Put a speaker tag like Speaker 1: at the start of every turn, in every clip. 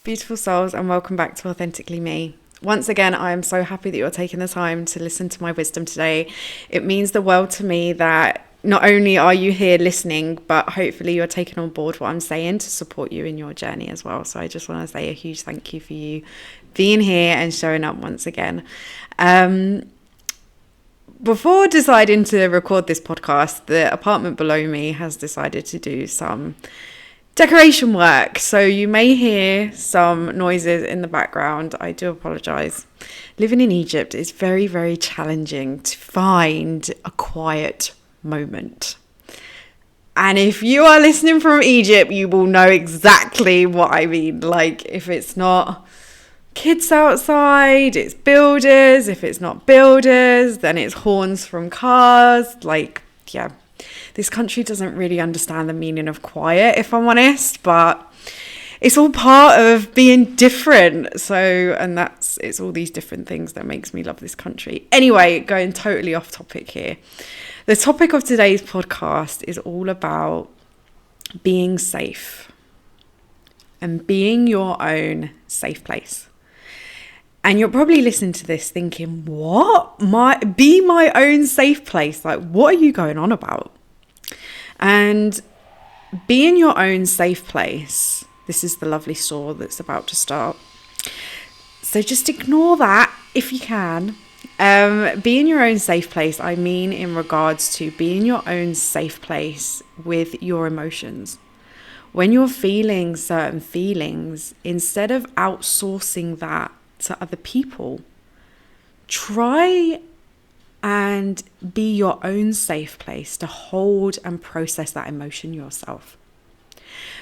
Speaker 1: Beautiful souls, and welcome back to Authentically Me. Once again, I am so happy that you're taking the time to listen to my wisdom today. It means the world to me that not only are you here listening, but hopefully you're taking on board what I'm saying to support you in your journey as well. So I just want to say a huge thank you for you being here and showing up once again. Before deciding to record this podcast, the apartment below me has decided to do some decoration work, so you may hear some noises in the background. I do apologize. Living in Egypt is very, very challenging to find a quiet moment. And if you are listening from Egypt, you will know exactly what I mean. Like, if it's not kids outside, it's builders. If it's not builders, then it's horns from cars. Like, yeah. This country doesn't really understand the meaning of quiet, if I'm honest, but it's all part of being different. So, and it's all these different things that makes me love this country. Anyway, going totally off topic here. The topic of today's podcast is all about being safe and being your own safe place. And you're probably listening to this thinking, what? Be my own safe place? Like, what are you going on about? And being your own safe place, this is the lovely saw that's about to start. So just ignore that if you can. Being your own safe place, I mean in regards to being your own safe place with your emotions. When you're feeling certain feelings, instead of outsourcing that to other people, try and be your own safe place to hold and process that emotion yourself.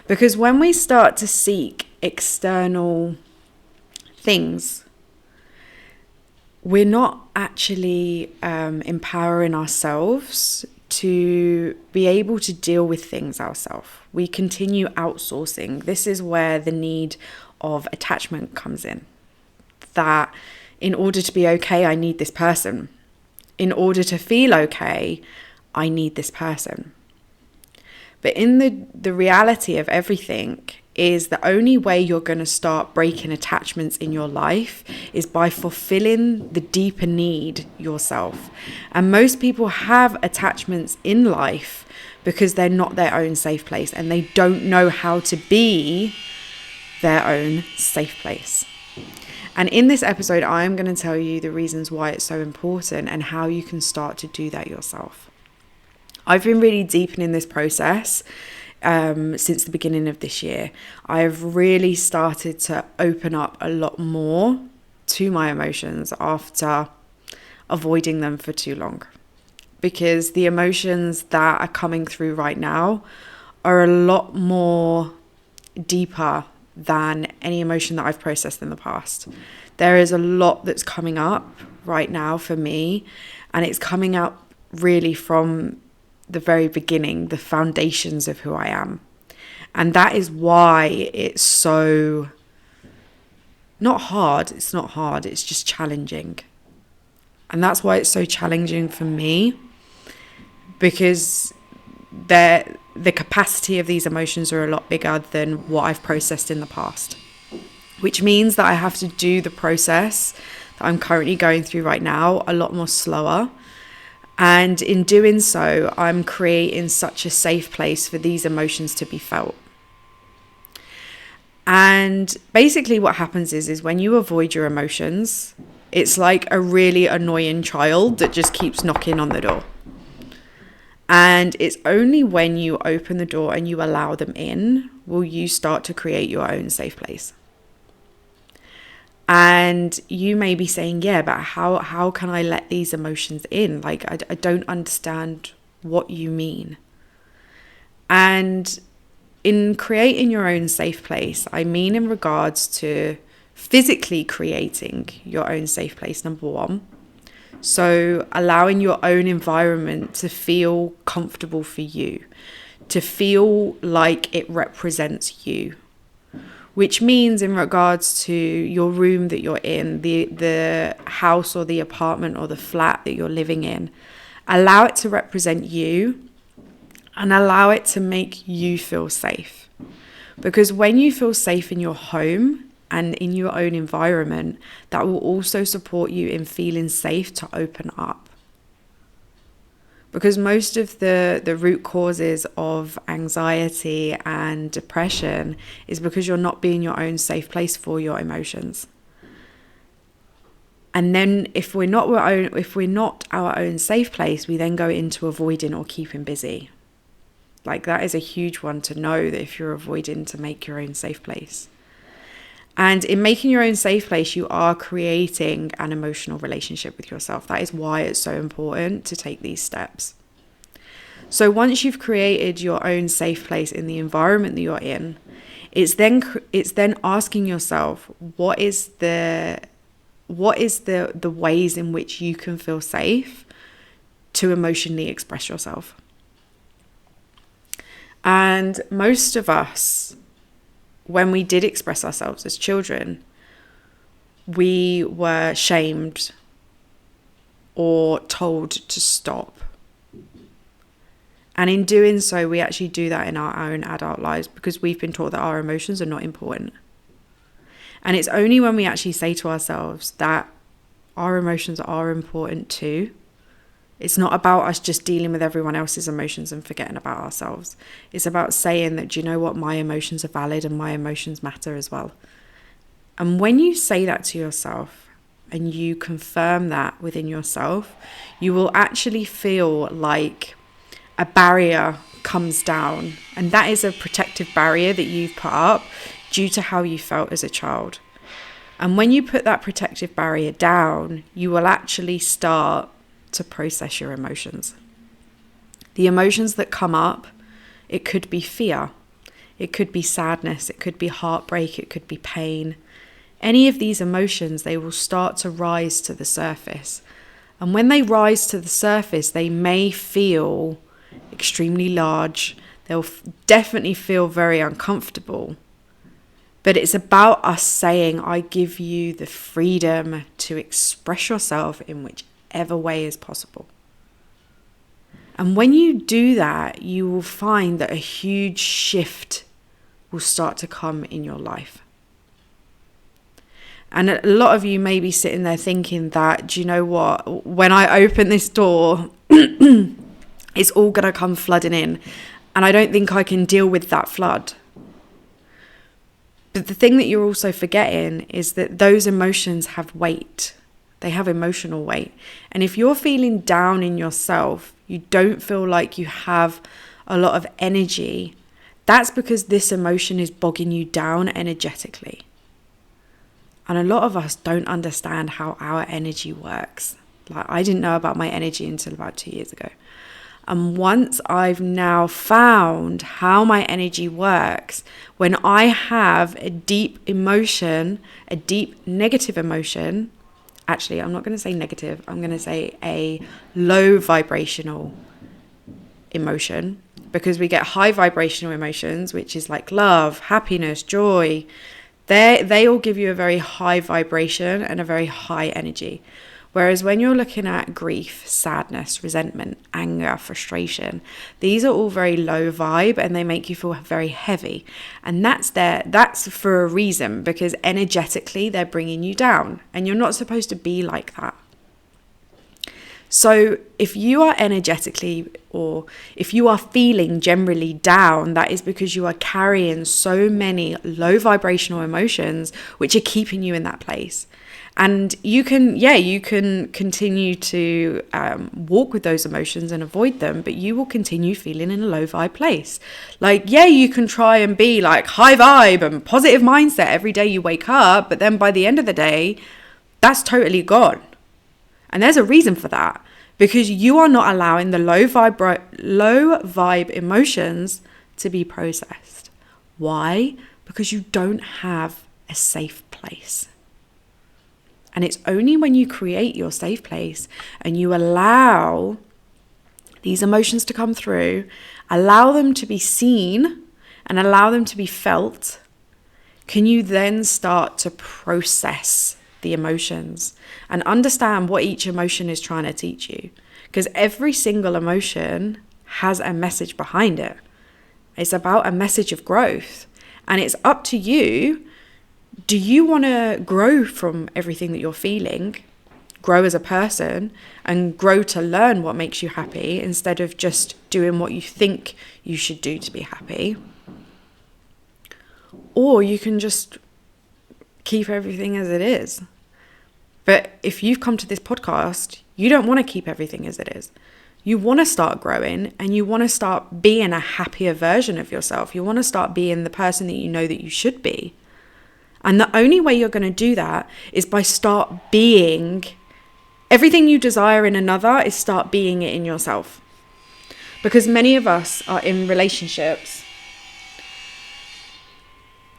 Speaker 1: Because when we start to seek external things, we're not actually empowering ourselves to be able to deal with things ourselves. We continue outsourcing. This is where the need of attachment comes in. That in order to be okay, I need this person. In order to feel okay, I need this person. But in the reality of everything is the only way you're going to start breaking attachments in your life is by fulfilling the deeper need yourself. And most people have attachments in life because they're not their own safe place and they don't know how to be their own safe place. And in this episode, I am going to tell you the reasons why it's so important and how you can start to do that yourself. I've been really deepening this process since the beginning of this year. I've really started to open up a lot more to my emotions after avoiding them for too long. Because the emotions that are coming through right now are a lot more deeper than any emotion that I've processed in the past. There is a lot that's coming up right now for me, and it's coming up really from the very beginning, the foundations of who I am. And that is why it's so not hard, it's just challenging. And that's why it's so challenging for me, because the capacity of these emotions are a lot bigger than what I've processed in the past, which means that I have to do the process that I'm currently going through right now a lot more slower. And in doing so, I'm creating such a safe place for these emotions to be felt. And basically what happens is when you avoid your emotions, it's like a really annoying child that just keeps knocking on the door. And it's only when you open the door and you allow them in will you start to create your own safe place. And you may be saying, yeah, but how can I let these emotions in? Like, I don't understand what you mean. And in creating your own safe place, I mean in regards to physically creating your own safe place, number one. So allowing your own environment to feel comfortable for you, to feel like it represents you, which means in regards to your room that you're in, the house or the apartment or the flat that you're living in, allow it to represent you and allow it to make you feel safe. Because when you feel safe in your home, and in your own environment that will also support you in feeling safe to open up. Because most of the root causes of anxiety and depression is because you're not being your own safe place for your emotions. And then if we're not our own safe place, we then go into avoiding or keeping busy. Like, that is a huge one to know, that if you're avoiding to make your own safe place. And in making your own safe place, you are creating an emotional relationship with yourself. That is why it's so important to take these steps. So once you've created your own safe place in the environment that you're in, it's then asking yourself, what is the ways in which you can feel safe to emotionally express yourself. And most of us, when we did express ourselves as children, we were shamed or told to stop. And in doing so, we actually do that in our own adult lives because we've been taught that our emotions are not important. And it's only when we actually say to ourselves that our emotions are important too. It's not about us just dealing with everyone else's emotions and forgetting about ourselves. It's about saying that, do you know what, my emotions are valid and my emotions matter as well. And when you say that to yourself and you confirm that within yourself, you will actually feel like a barrier comes down. And that is a protective barrier that you've put up due to how you felt as a child. And when you put that protective barrier down, you will actually start to process your emotions. The emotions that come up, it could be fear, it could be sadness, it could be heartbreak, it could be pain. Any of these emotions, they will start to rise to the surface. And when they rise to the surface, they may feel extremely large. They'll definitely feel very uncomfortable. But it's about us saying, I give you the freedom to express yourself in whichever way is possible. And when you do that, you will find that a huge shift will start to come in your life. And a lot of you may be sitting there thinking that, do you know what, when I open this door, it's all going to come flooding in. And I don't think I can deal with that flood. But the thing that you're also forgetting is that those emotions have weight. They have emotional weight. And if you're feeling down in yourself, you don't feel like you have a lot of energy, that's because this emotion is bogging you down energetically. And a lot of us don't understand how our energy works. Like, I didn't know about my energy until about 2 years ago. And once I've now found how my energy works, when I have a deep emotion, a deep negative emotion, actually, I'm not going to say negative, I'm going to say a low vibrational emotion, because we get high vibrational emotions, which is like love, happiness, joy. They all give you a very high vibration and a very high energy. Whereas when you're looking at grief, sadness, resentment, anger, frustration, these are all very low vibe and they make you feel very heavy. And that's for a reason, because energetically they're bringing you down and you're not supposed to be like that. So if you are energetically, or if you are feeling generally down, that is because you are carrying so many low vibrational emotions which are keeping you in that place. And you can continue to walk with those emotions and avoid them, but you will continue feeling in a low vibe place. Like, you can try and be like high vibe and positive mindset every day you wake up, but then by the end of the day, that's totally gone. And there's a reason for that, because you are not allowing the low vibe emotions to be processed. Why? Because you don't have a safe place. And it's only when you create your safe place and you allow these emotions to come through, allow them to be seen and allow them to be felt, can you then start to process the emotions and understand what each emotion is trying to teach you. Because every single emotion has a message behind it. It's about a message of growth. And it's up to you, do you want to grow from everything that you're feeling, grow as a person, and grow to learn what makes you happy instead of just doing what you think you should do to be happy? Or you can just keep everything as it is. But if you've come to this podcast, you don't want to keep everything as it is. You want to start growing, and you want to start being a happier version of yourself. You want to start being the person that you know that you should be. And the only way you're going to do that is by start being everything you desire in another, is start being it in yourself. Because many of us are in relationships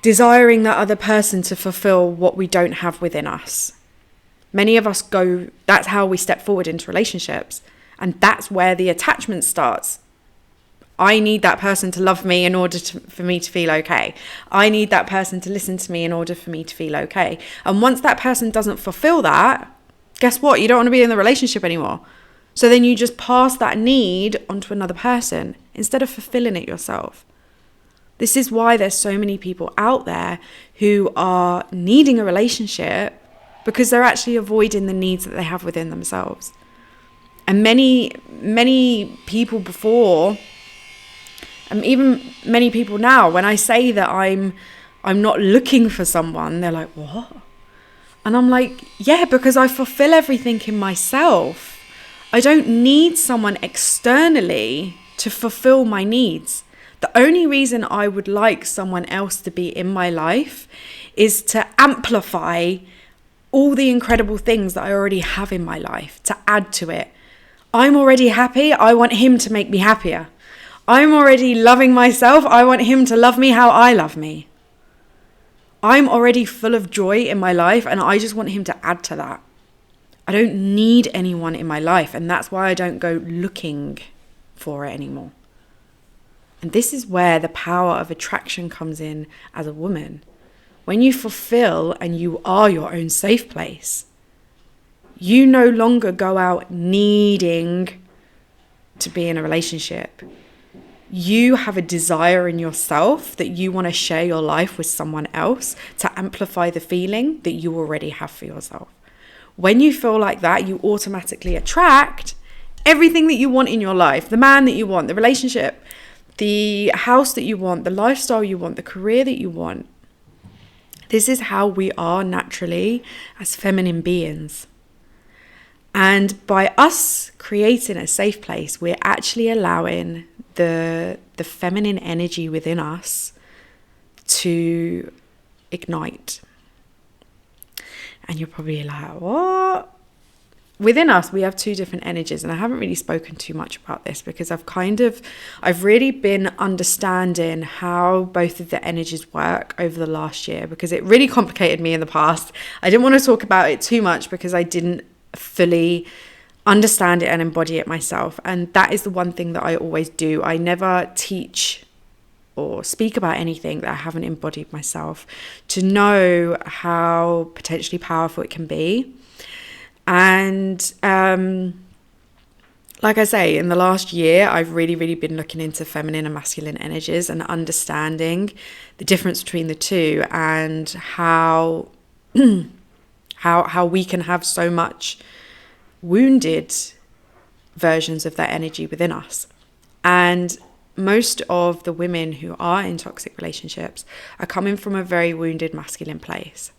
Speaker 1: desiring that other person to fulfill what we don't have within us. Many of us that's how we step forward into relationships. And that's where the attachment starts. I need that person to love me in order for me to feel okay. I need that person to listen to me in order for me to feel okay. And once that person doesn't fulfill that, guess what? You don't want to be in the relationship anymore. So then you just pass that need onto another person instead of fulfilling it yourself. This is why there's so many people out there who are needing a relationship, because they're actually avoiding the needs that they have within themselves. And many people before, and even many people now, when I say that I'm not looking for someone, they're like, what? And I'm like, yeah, because I fulfill everything in myself. I don't need someone externally to fulfill my needs. The only reason I would like someone else to be in my life is to amplify all the incredible things that I already have in my life, to add to it. I'm already happy. I want him to make me happier. I'm already loving myself. I want him to love me how I love me. I'm already full of joy in my life, and I just want him to add to that. I don't need anyone in my life, and that's why I don't go looking for it anymore. And this is where the power of attraction comes in as a woman. When you fulfill and you are your own safe place, you no longer go out needing to be in a relationship. You have a desire in yourself that you want to share your life with someone else to amplify the feeling that you already have for yourself. When you feel like that, you automatically attract everything that you want in your life, the man that you want, the relationship, the house that you want, the lifestyle you want, the career that you want. This is how we are naturally as feminine beings. And by us creating a safe place, we're actually allowing the feminine energy within us to ignite. And you're probably like, what? Within us, we have two different energies, and I haven't really spoken too much about this because I've really been understanding how both of the energies work over the last year, because it really complicated me in the past. I didn't want to talk about it too much because I didn't fully understand it and embody it myself. And that is the one thing that I always do. I never teach or speak about anything that I haven't embodied myself, to know how potentially powerful it can be. And like I say, in the last year, I've really been looking into feminine and masculine energies and understanding the difference between the two, and how how we can have so much wounded versions of that energy within us. And most of the women who are in toxic relationships are coming from a very wounded masculine place.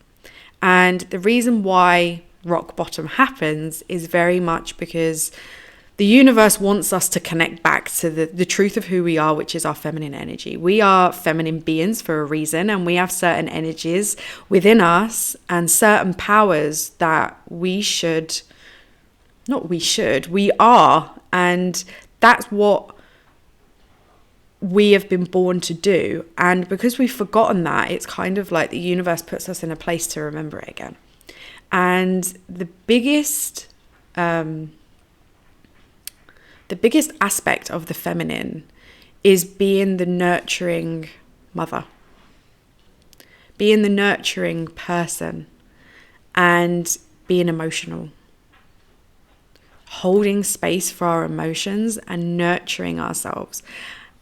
Speaker 1: And the reason why rock bottom happens is very much because the universe wants us to connect back to the truth of who we are, which is our feminine energy. We are feminine beings for a reason, and we have certain energies within us and certain powers that we are. And that's what we have been born to do. And because we've forgotten that, it's kind of like the universe puts us in a place to remember it again. And the biggest aspect of the feminine is being the nurturing mother, being the nurturing person, and being emotional, holding space for our emotions and nurturing ourselves.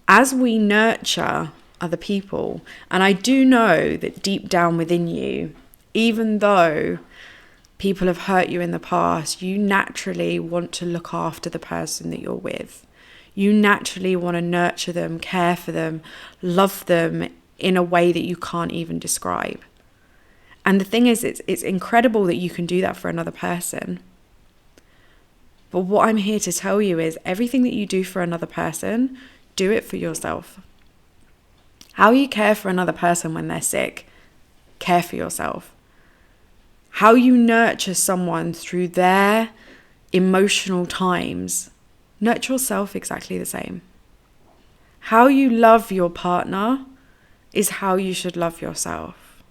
Speaker 1: As we nurture other people. And I do know that deep down within you, even though people have hurt you in the past, you naturally want to look after the person that you're with. You naturally want to nurture them, care for them, love them in a way that you can't even describe. And the thing is, it's incredible that you can do that for another person. But what I'm here to tell you is everything that you do for another person, do it for yourself. How you care for another person when they're sick, care for yourself. How you nurture someone through their emotional times, nurture yourself exactly the same. How you love your partner is how you should love yourself.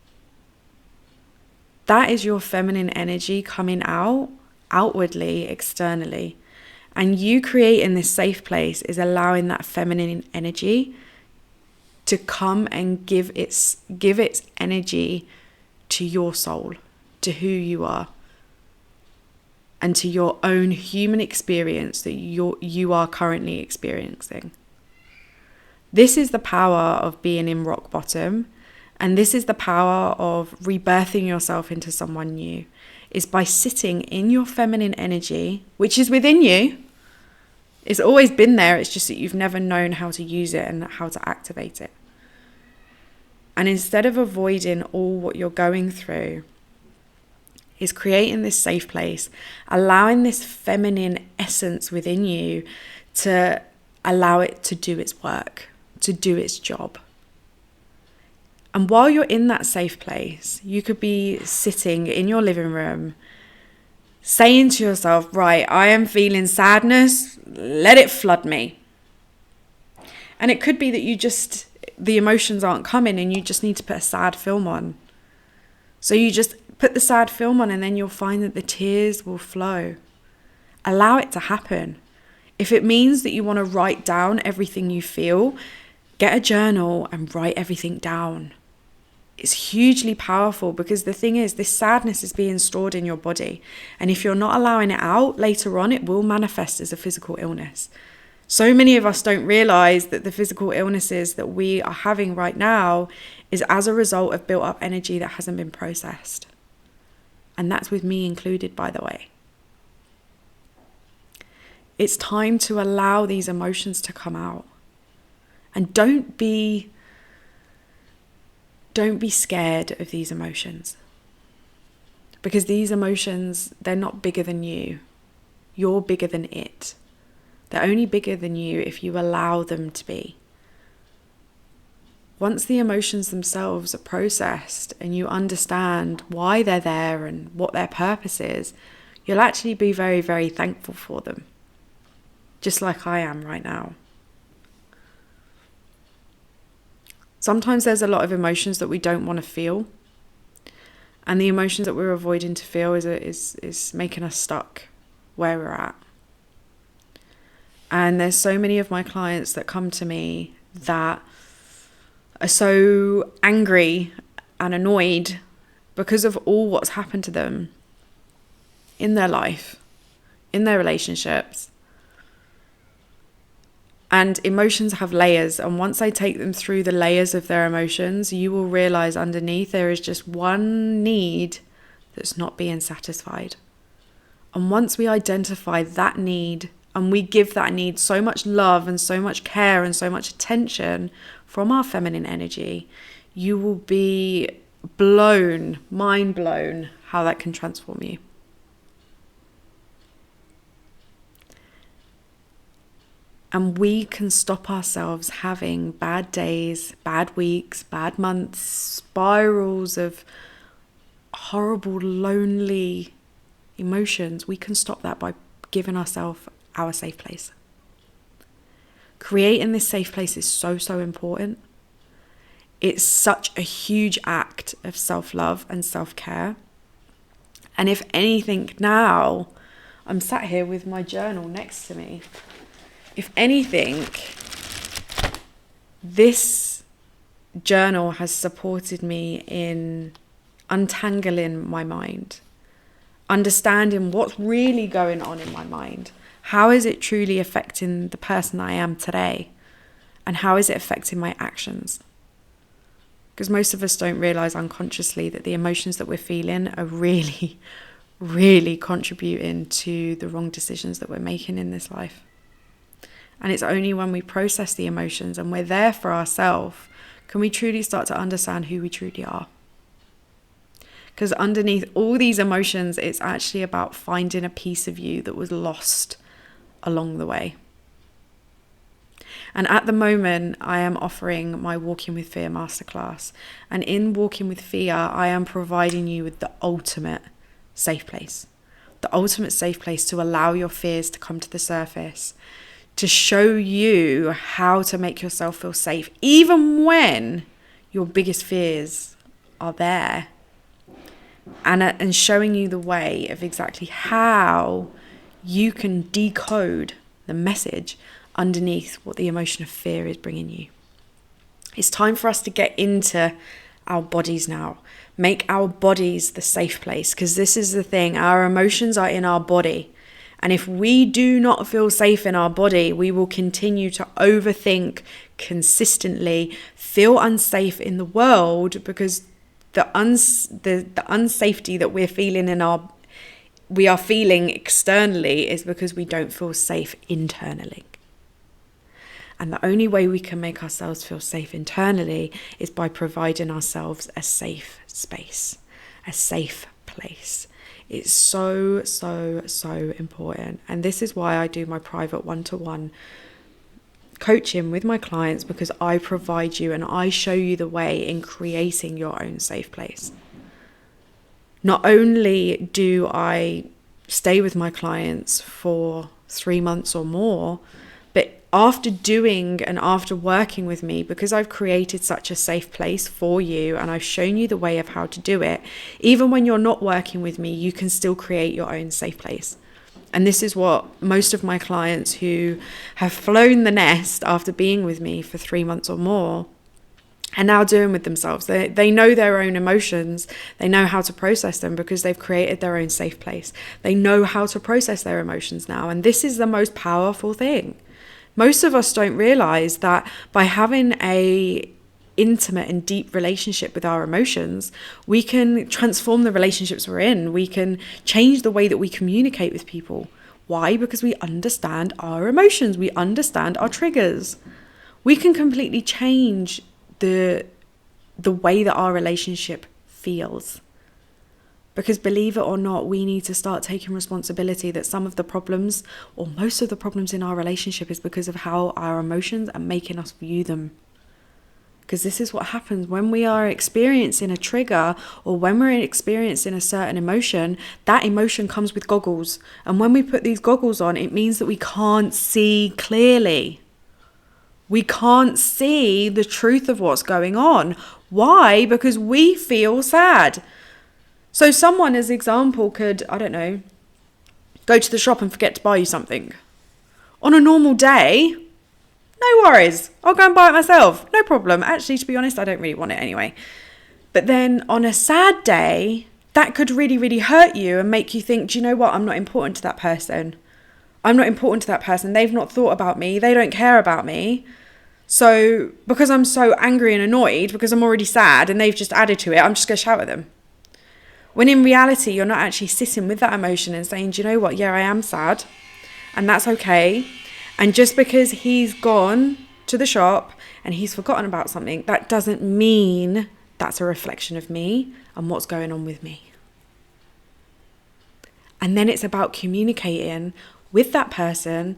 Speaker 1: That is your feminine energy coming out outwardly, externally. And you creating this safe place is allowing that feminine energy to come and give its energy to your soul, to who you are, and to your own human experience that you are currently experiencing. This is the power of being in rock bottom, and this is the power of rebirthing yourself into someone new, is by sitting in your feminine energy, which is within you. It's always been there, it's just that you've never known how to use it and how to activate it. And instead of avoiding all what you're going through, is creating this safe place, allowing this feminine essence within you to allow it to do its work, to do its job. And while you're in that safe place, you could be sitting in your living room, saying to yourself, right, I am feeling sadness, let it flood me. And it could be that the emotions aren't coming and you just need to put a sad film on. So you just put the sad film on and then you'll find that the tears will flow. Allow it to happen. If it means that you want to write down everything you feel, get a journal and write everything down. It's hugely powerful because the thing is, this sadness is being stored in your body. And if you're not allowing it out, later on, it will manifest as a physical illness. So many of us don't realize that the physical illnesses that we are having right now is as a result of built up energy that hasn't been processed. And that's with me included, by the way. It's time to allow these emotions to come out. And don't be scared of these emotions. Because these emotions, they're not bigger than you. You're bigger than it. They're only bigger than you if you allow them to be. Once the emotions themselves are processed and you understand why they're there and what their purpose is, you'll actually be very, very thankful for them. Just like I am right now. Sometimes there's a lot of emotions that we don't want to feel. And the emotions that we're avoiding to feel is making us stuck where we're at. And there's so many of my clients that come to me that are so angry and annoyed because of all what's happened to them in their life, in their relationships. And emotions have layers, and once I take them through the layers of their emotions, you will realize underneath there is just one need that's not being satisfied. And once we identify that need, and we give that need so much love and so much care and so much attention from our feminine energy, you will be blown, mind blown, how that can transform you. And we can stop ourselves having bad days, bad weeks, bad months, spirals of horrible, lonely emotions. We can stop that by giving ourselves our safe place. Creating this safe place is so, so important. It's such a huge act of self-love and self-care. And if anything now, I'm sat here with my journal next to me. If anything, this journal has supported me in untangling my mind, understanding what's really going on in my mind. How is it truly affecting the person I am today? And how is it affecting my actions? Because most of us don't realize unconsciously that the emotions that we're feeling are really, really contributing to the wrong decisions that we're making in this life. And it's only when we process the emotions and we're there for ourselves can we truly start to understand who we truly are. Because underneath all these emotions, it's actually about finding a piece of you that was lost along the way. And at the moment, I am offering my Walking with Fear masterclass. And in Walking with Fear, I am providing you with the ultimate safe place. The ultimate safe place to allow your fears to come to the surface. To show you how to make yourself feel safe, even when your biggest fears are there. And showing you the way of exactly how you can decode the message underneath what the emotion of fear is bringing you. It's time for us to get into our bodies now. Make our bodies the safe place, because this is the thing. Our emotions are in our body. And if we do not feel safe in our body, we will continue to overthink consistently, feel unsafe in the world, because the unsafety that we are feeling externally is because we don't feel safe internally. And the only way we can make ourselves feel safe internally is by providing ourselves a safe space, a safe place. It's so, so, so important. And this is why I do my private one-to-one coaching with my clients, because I provide you and I show you the way in creating your own safe place. Not only do I stay with my clients for 3 months or more, but after doing and after working with me, because I've created such a safe place for you and I've shown you the way of how to do it, even when you're not working with me, you can still create your own safe place. And this is what most of my clients who have flown the nest after being with me for 3 months or more are now doing with themselves. They know their own emotions. They know how to process them because they've created their own safe place. They know how to process their emotions now. And this is the most powerful thing. Most of us don't realize that by having a intimate and deep relationship with our emotions, we can transform the relationships we're in. We can change the way that we communicate with people. Why? Because we understand our emotions. We understand our triggers. We can completely change the way that our relationship feels. Because believe it or not, we need to start taking responsibility that some of the problems or most of the problems in our relationship is because of how our emotions are making us view them. Because this is what happens when we are experiencing a trigger or when we're experiencing a certain emotion, that emotion comes with goggles. And when we put these goggles on, it means that we can't see clearly. We can't see the truth of what's going on. Why? Because we feel sad. So someone, as example, could, I don't know, go to the shop and forget to buy you something. On a normal day, no worries. I'll go and buy it myself. No problem. Actually, to be honest, I don't really want it anyway. But then on a sad day, that could really, really hurt you and make you think, do you know what? I'm not important to that person. I'm not important to that person. They've not thought about me. They don't care about me. So because I'm so angry and annoyed, because I'm already sad and they've just added to it, I'm just going to shout at them. When in reality, you're not actually sitting with that emotion and saying, do you know what? Yeah, I am sad. And that's okay. And just because he's gone to the shop and he's forgotten about something, that doesn't mean that's a reflection of me and what's going on with me. And then it's about communicating with that person.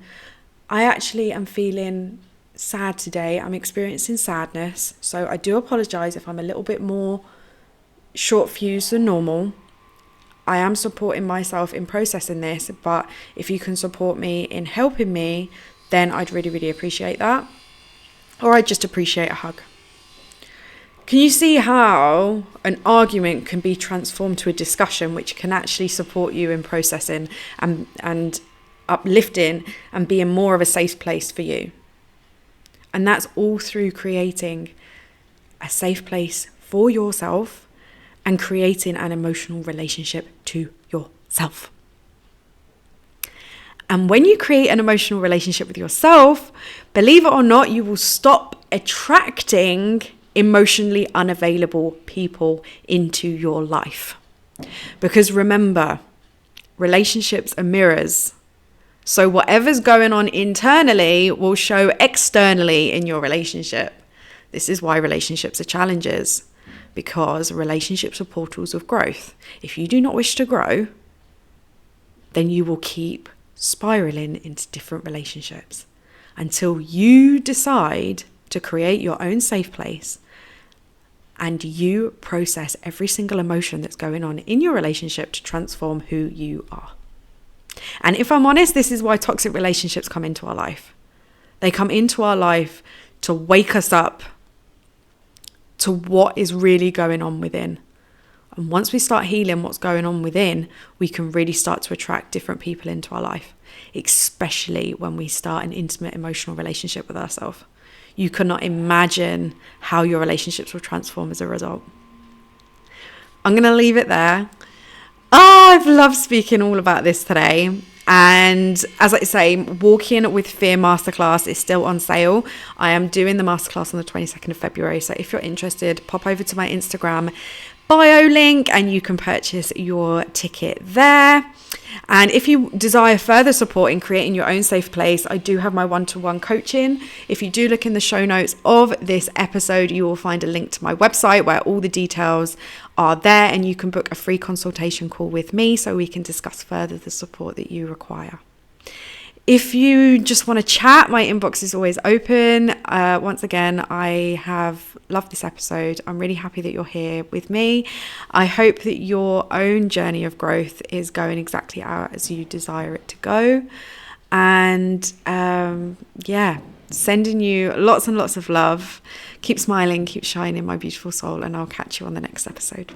Speaker 1: I actually am feeling sad today. I'm experiencing sadness. So I do apologize if I'm a little bit more short fused than normal. I am supporting myself in processing this, but if you can support me in helping me, then I'd really, really appreciate that. Or I'd just appreciate a hug. Can you see how an argument can be transformed to a discussion which can actually support you in processing and uplifting and being more of a safe place for you? And that's all through creating a safe place for yourself and creating an emotional relationship to yourself. And when you create an emotional relationship with yourself, believe it or not, you will stop attracting emotionally unavailable people into your life. Because remember, relationships are mirrors. So whatever's going on internally will show externally in your relationship. This is why relationships are challenges, because relationships are portals of growth. If you do not wish to grow, then you will keep spiraling into different relationships until you decide to create your own safe place and you process every single emotion that's going on in your relationship to transform who you are. And if I'm honest, this is why toxic relationships come into our life. They come into our life to wake us up to what is really going on within. And once we start healing what's going on within, we can really start to attract different people into our life, especially when we start an intimate emotional relationship with ourselves. You cannot imagine how your relationships will transform as a result. I'm going to leave it there. Oh, I've loved speaking all about this today. And as I say, Walking with Fear Masterclass is still on sale. I am doing the masterclass on the 22nd of February. So if you're interested, pop over to my Instagram bio link and you can purchase your ticket there. And if you desire further support in creating your own safe place, I do have my one-to-one coaching. If you do look in the show notes of this episode, you will find a link to my website where all the details are there, and you can book a free consultation call with me so we can discuss further the support that you require. If you just want to chat, my inbox is always open. Once again, I have loved this episode. I'm really happy that you're here with me. I hope that your own journey of growth is going exactly as you desire it to go. And sending you lots and lots of love. Keep smiling, keep shining, my beautiful soul, and I'll catch you on the next episode.